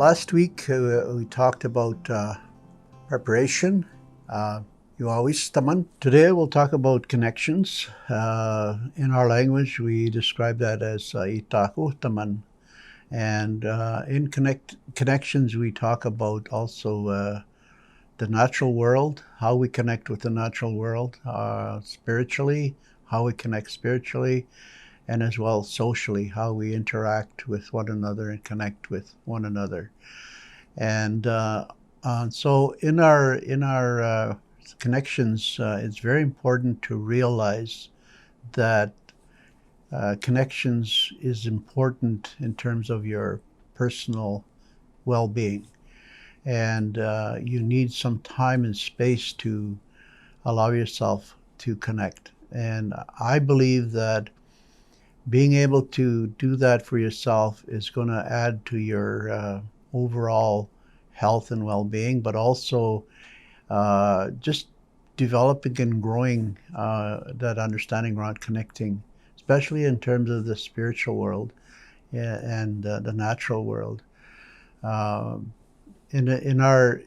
Last week we talked about preparation. You always taman. Today we'll talk about connections. In our language, we describe that as ITAHKOMITOWIN. And in connections, we talk about also the natural world, how we connect with the natural world spiritually, how we connect spiritually, and as well socially, how we interact with one another and connect with one another. And so in our connections, it's very important to realize that connections is important in terms of your personal well-being, and you need some time and space to allow yourself to connect. And I believe that being able to do that for yourself is going to add to your overall health and well-being, but also just developing and growing that understanding around connecting, especially in terms of the spiritual world and the natural world. In our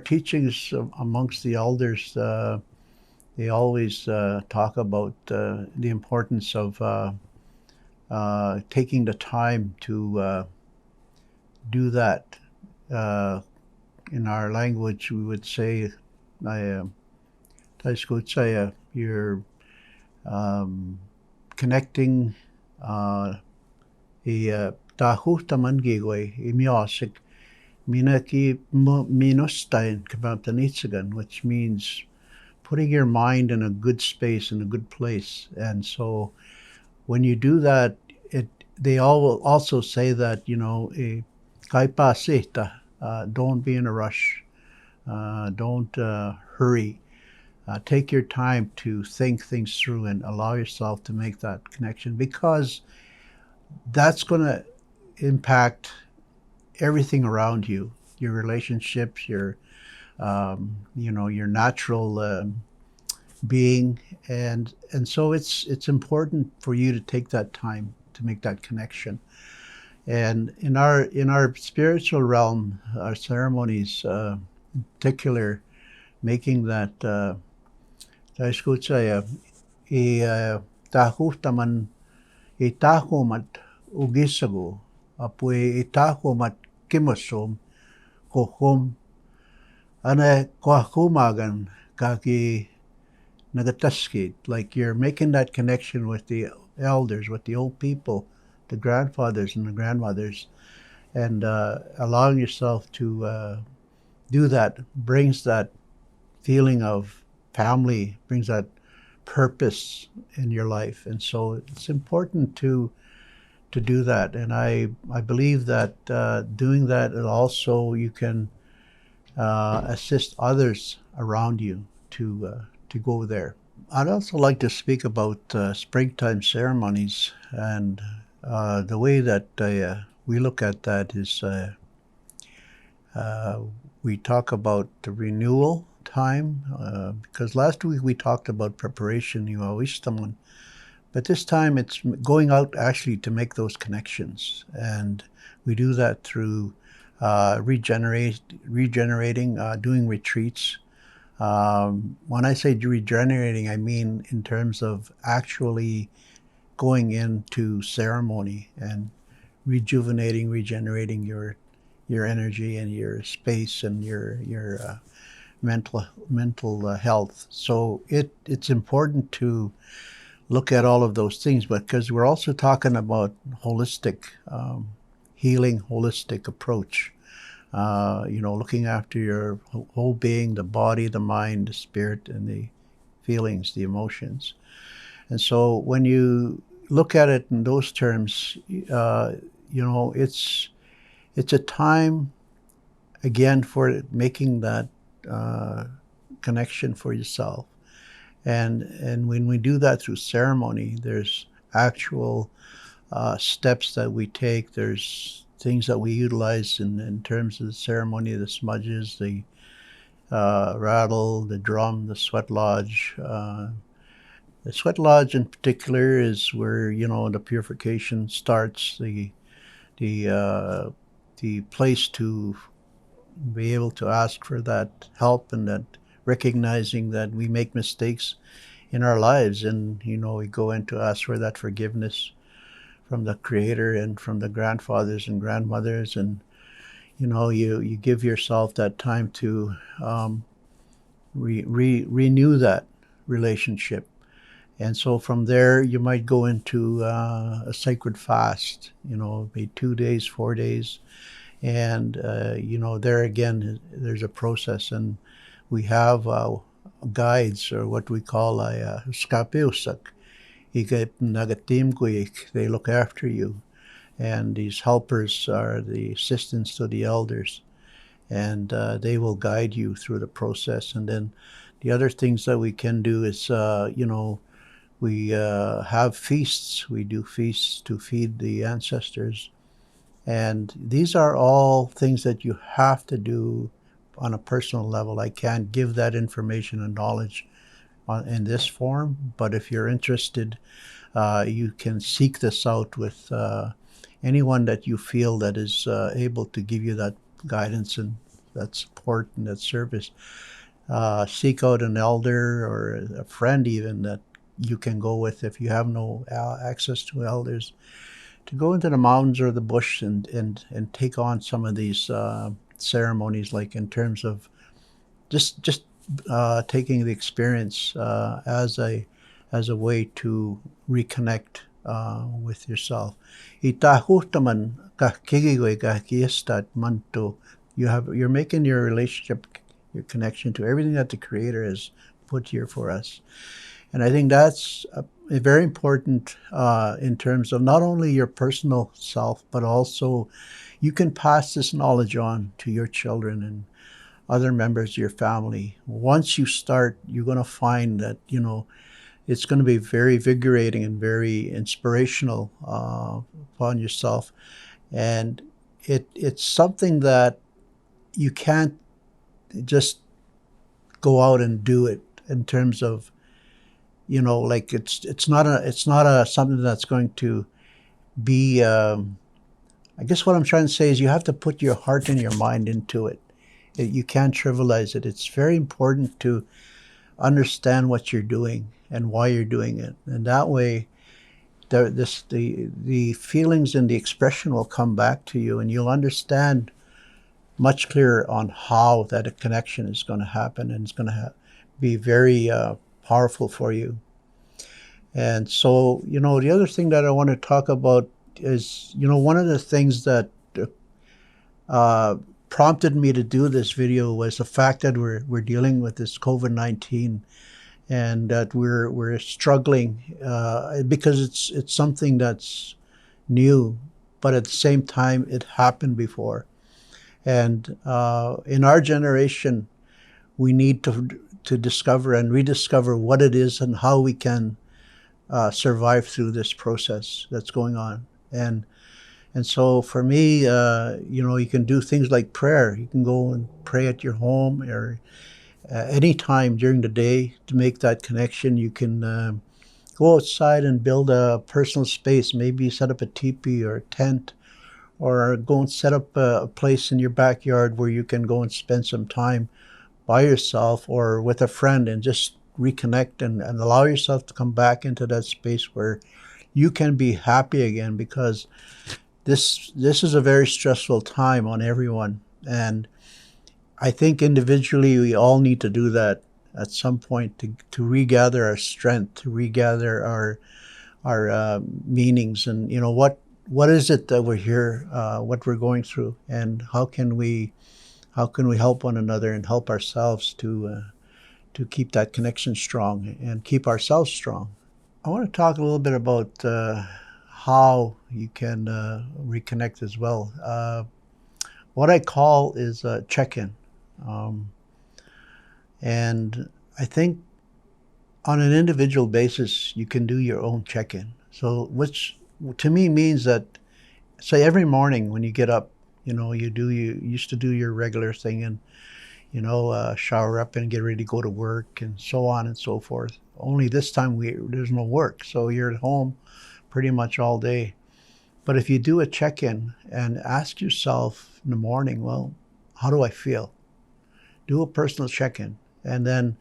teachings amongst the elders, they always talk about the importance of taking the time to do that. In our language, we would say, you're connecting taman gigway imiosik minaki minustain kabamtanitsagan, which means putting your mind in a good space, in a good place. And so when you do that, they all also say that, don't be in a rush, don't hurry. Take your time to think things through and allow yourself to make that connection, because that's going to impact everything around you, your relationships, your natural being, and so it's important for you to take that time to make that connection. And in our spiritual realm, our ceremonies, in particular, making that tahutaman itahumat ugisago apui itahumat kimasom kohom ana kwahumagan kaki nagataskit, like you're making that connection with the elders, with the old people, the grandfathers and the grandmothers, and allowing yourself to do that brings that feeling of family, brings that purpose in your life. And so it's important to do that. And I believe that doing that, and also you can assist others around you to go there. I'd also like to speak about springtime ceremonies, and the way that we look at that is we talk about the renewal time, because last week we talked about preparation, but this time it's going out actually to make those connections, and we do that through regenerating, doing retreats. When I say regenerating, I mean in terms of actually going into ceremony and regenerating your energy and your space and your mental health. So it's important to look at all of those things, but because we're also talking about holistic healing, holistic approach. Looking after your whole being, the body, the mind, the spirit, and the feelings, the emotions. And so when you look at it in those terms, it's a time, again, for making that connection for yourself. And when we do that through ceremony, there's actual steps that we take. There's things that we utilize in terms of the ceremony, the smudges, the rattle, the drum, the sweat lodge. The sweat lodge in particular is where the purification starts. The the place to be able to ask for that help, and that recognizing that we make mistakes in our lives, and we go in to ask for that forgiveness from the Creator and from the grandfathers and grandmothers, and you give yourself that time to renew that relationship. And so from there, you might go into a sacred fast, maybe 2 days, 4 days. And, there again, there's a process. And we have guides, or what we call a Campiou. They look after you. And these helpers are the assistants to the elders. And they will guide you through the process. And then the other things that we can do is, we have feasts. We do feasts to feed the ancestors. And these are all things that you have to do on a personal level. I can't give that information and knowledge in this form, but if you're interested, you can seek this out with anyone that you feel that is able to give you that guidance and that support and that service. Seek out an elder or a friend even that you can go with if you have no access to elders, to go into the mountains or the bush and take on some of these ceremonies, like in terms of just taking the experience as a way to reconnect with yourself. ITAHKOMITOWIN manto. You're making your relationship, your connection to everything that the Creator has put here for us. And I think that's very important in terms of not only your personal self, but also you can pass this knowledge on to your children and other members of your family. Once you start, you're going to find that, it's going to be very invigorating and very inspirational upon yourself. And it's something that you can't just go out and do it in terms of, like it's not a something that's going to be, I guess what I'm trying to say is you have to put your heart and your mind into it. You can't trivialize it. It's very important to understand what you're doing and why you're doing it. And that way, the feelings and the expression will come back to you, and you'll understand much clearer on how that a connection is going to happen, and it's going to be very powerful for you. And so, the other thing that I want to talk about is, one of the things that prompted me to do this video was the fact that we're dealing with this COVID-19, and that we're struggling because it's something that's new, but at the same time it happened before. And in our generation, we need to discover and rediscover what it is and how we can survive through this process that's going on. And so for me, you can do things like prayer. You can go and pray at your home, or any time during the day to make that connection. You can go outside and build a personal space, maybe set up a teepee or a tent, or go and set up a place in your backyard where you can go and spend some time by yourself or with a friend and just reconnect and allow yourself to come back into that space where you can be happy again, because this is a very stressful time on everyone. And I think individually we all need to do that at some point to regather our strength, to regather our meanings, and what is it that we're here, what we're going through, and how can we help one another and help ourselves to keep that connection strong and keep ourselves strong. I want to talk a little bit about how you can reconnect as well. What I call is a check-in. And I think on an individual basis, you can do your own check-in. So which to me means that, say every morning when you get up, you used to do your regular thing and, shower up and get ready to go to work and so on and so forth. Only this time there's no work. So you're at home pretty much all day. But if you do a check-in and ask yourself in the morning, well, how do I feel? Do a personal check-in. And then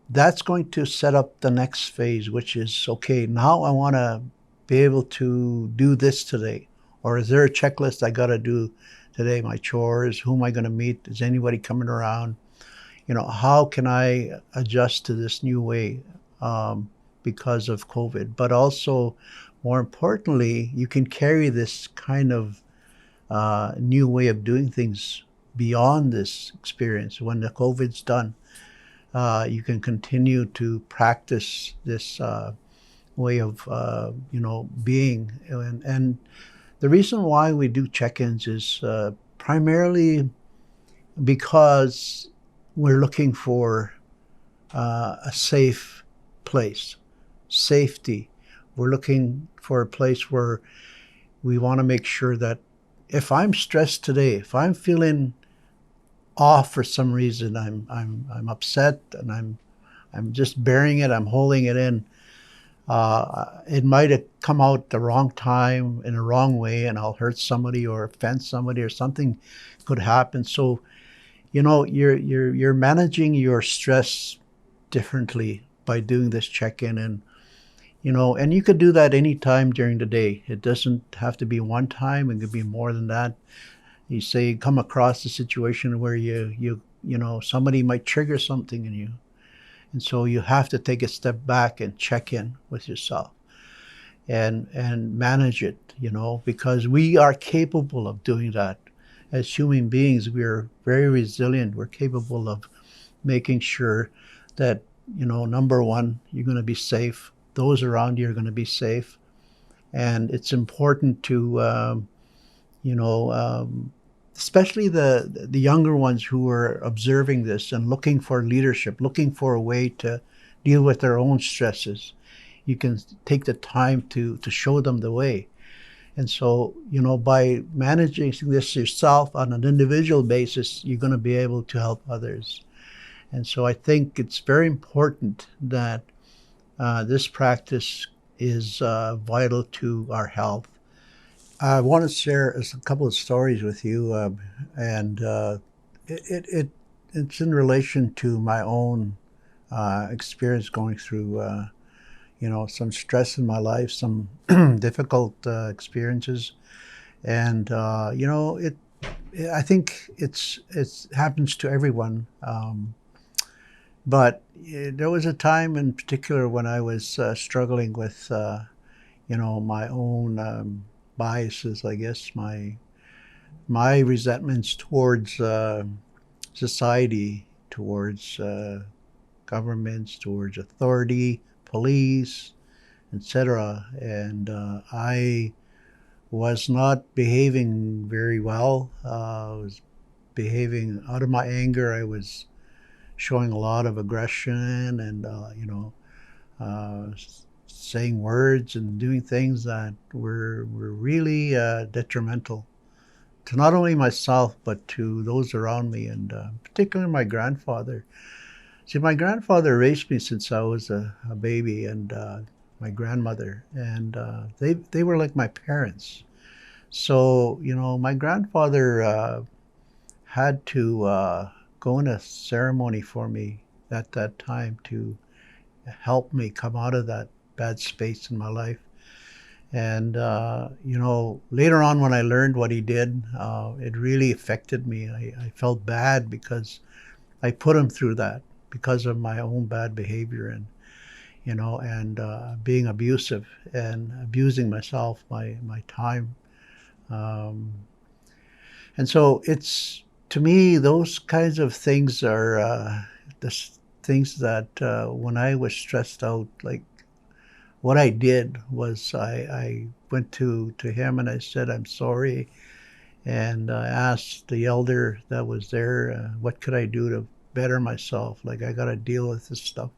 that's going to set up the next phase, which is, okay, now I want to be able to do this today. Or is there a checklist I got to do today? My chores, who am I going to meet? Is anybody coming around? How can I adjust to this new way because of COVID? But also, more importantly, you can carry this kind of new way of doing things beyond this experience. When the COVID's done, you can continue to practice this way of, being. And the reason why we do check-ins is primarily because we're looking for a safe place, safety. We're looking for a place where we want to make sure that if I'm stressed today, if I'm feeling off for some reason, I'm upset and I'm just bearing it, I'm holding it in. It might have come out the wrong time in a wrong way, and I'll hurt somebody or offend somebody, or something could happen. So, you're managing your stress differently by doing this check-in, and and you could do that anytime during the day. It doesn't have to be one time. It could be more than that. You say, come across a situation where somebody might trigger something in you. And so you have to take a step back and check in with yourself and manage it, because we are capable of doing that. As human beings, we are very resilient. We're capable of making sure that, number one, you're going to be safe. Those around you are going to be safe. And it's important to, especially the younger ones who are observing this and looking for leadership, looking for a way to deal with their own stresses. You can take the time to show them the way. And so, by managing this yourself on an individual basis, you're going to be able to help others. And so I think it's very important that this practice is vital to our health. I want to share a couple of stories with you, and it's in relation to my own experience going through, some stress in my life, some difficult experiences, and I think it happens to everyone. But there was a time in particular when I was struggling with, my own biases, I guess, my resentments towards society, towards governments, towards authority, police, etc. And I was not behaving very well. I was behaving out of my anger. I was showing a lot of aggression and, saying words and doing things that were really detrimental to not only myself, but to those around me, and particularly my grandfather. See, my grandfather raised me since I was a baby, and my grandmother, and they were like my parents. So, my grandfather had to go in a ceremony for me at that time to help me come out of that bad space in my life. And, later on when I learned what he did, it really affected me. I felt bad because I put him through that because of my own bad behavior and, being abusive and abusing myself, my time. And so to me, those kinds of things are the things that when I was stressed out, like, what I did was I went to him and I said, I'm sorry. And I asked the elder that was there, what could I do to better myself? Like, I got to deal with this stuff.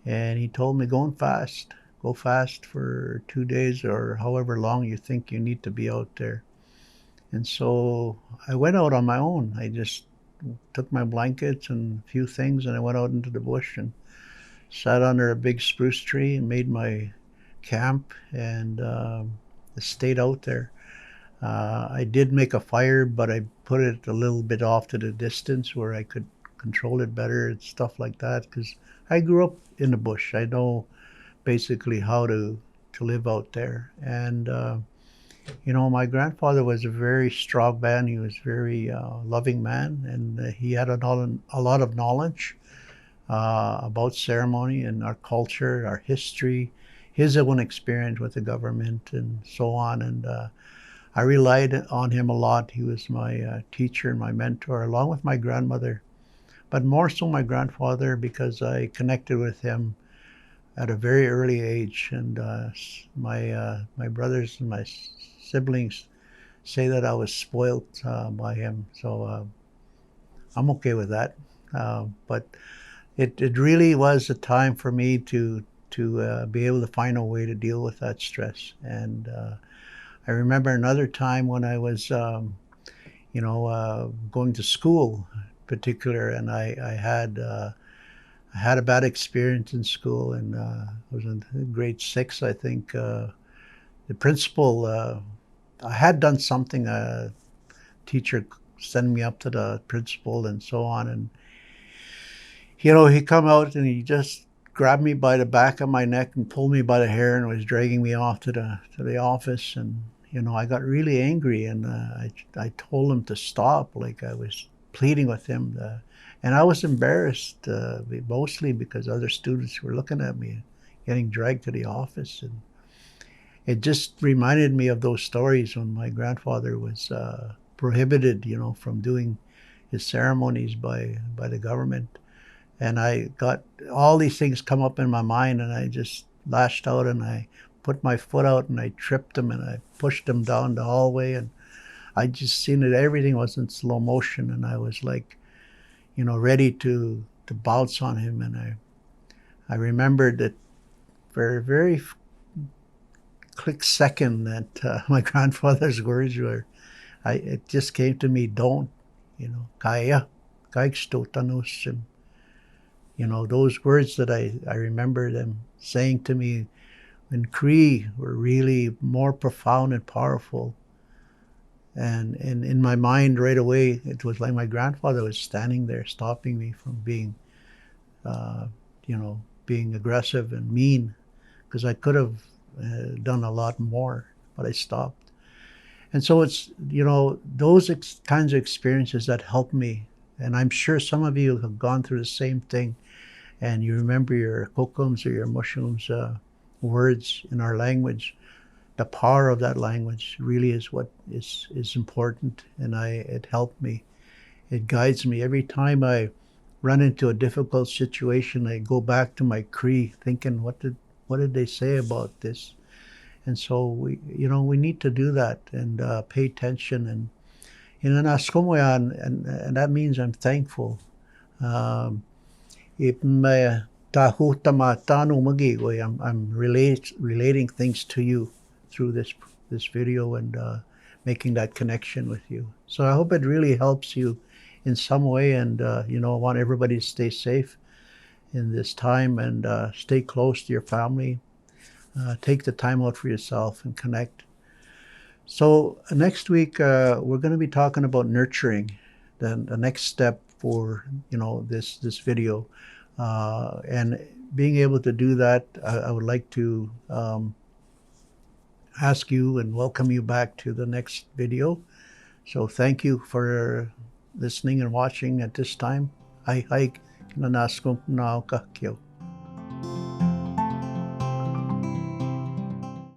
And he told me, go fast for 2 days or however long you think you need to be out there. And so I went out on my own. I just took my blankets and a few things, and I went out into the bush and sat under a big spruce tree and made my camp, and stayed out there. I did make a fire, but I put it a little bit off to the distance where I could control it better and stuff like that, because I grew up in the bush. I know basically how to live out there. And my grandfather was a very strong man. He was a very loving man, and he had a lot of knowledge about ceremony and our culture, our history, his own experience with the government, and so on. And I relied on him a lot. He was my teacher and my mentor, along with my grandmother, but more so my grandfather, because I connected with him at a very early age. And my brothers and my siblings say that I was spoiled by him. So I'm okay with that. But it really was a time for me to be able to find a way to deal with that stress. And I remember another time when I was, going to school, in particular, and I had a bad experience in school, and I was in grade 6, I think. The principal, I had done something. A teacher sent me up to the principal and so on, and he come out and he just grabbed me by the back of my neck and pulled me by the hair and was dragging me off to the office. And I got really angry, and I told him to stop, like I was pleading with him. And I was embarrassed, mostly because other students were looking at me, getting dragged to the office. And it just reminded me of those stories when my grandfather was prohibited, from doing his ceremonies by the government. And I got all these things come up in my mind, and I just lashed out, and I put my foot out, and I tripped him, and I pushed him down the hallway. And I just seen that everything was in slow motion, and I was like, ready to bounce on him. And I remembered that very, very quick second that my grandfather's words were, it just came to me, don't, kaya, kaikstotanusim. Those words that I remember them saying to me in Cree were really more profound and powerful. And in my mind right away, it was like my grandfather was standing there stopping me from being, being aggressive and mean, because I could have done a lot more, but I stopped. And so it's, those kinds of experiences that helped me. And I'm sure some of you have gone through the same thing, and you remember your kokums or your mushrooms words in our language. The power of that language really is what is important, and it helped me. It guides me. Every time I run into a difficult situation, I go back to my Cree thinking, what did they say about this? And so we need to do that and pay attention. And and that means I'm thankful. I'm relating things to you through this video, and making that connection with you. So I hope it really helps you in some way. And I want everybody to stay safe in this time, and stay close to your family. Take the time out for yourself and connect. So next week we're going to be talking about nurturing, the next step for this video, and being able to do that. I would like to ask you and welcome you back to the next video. So thank you for listening and watching at this time. Ai kinanaskum na kakyo.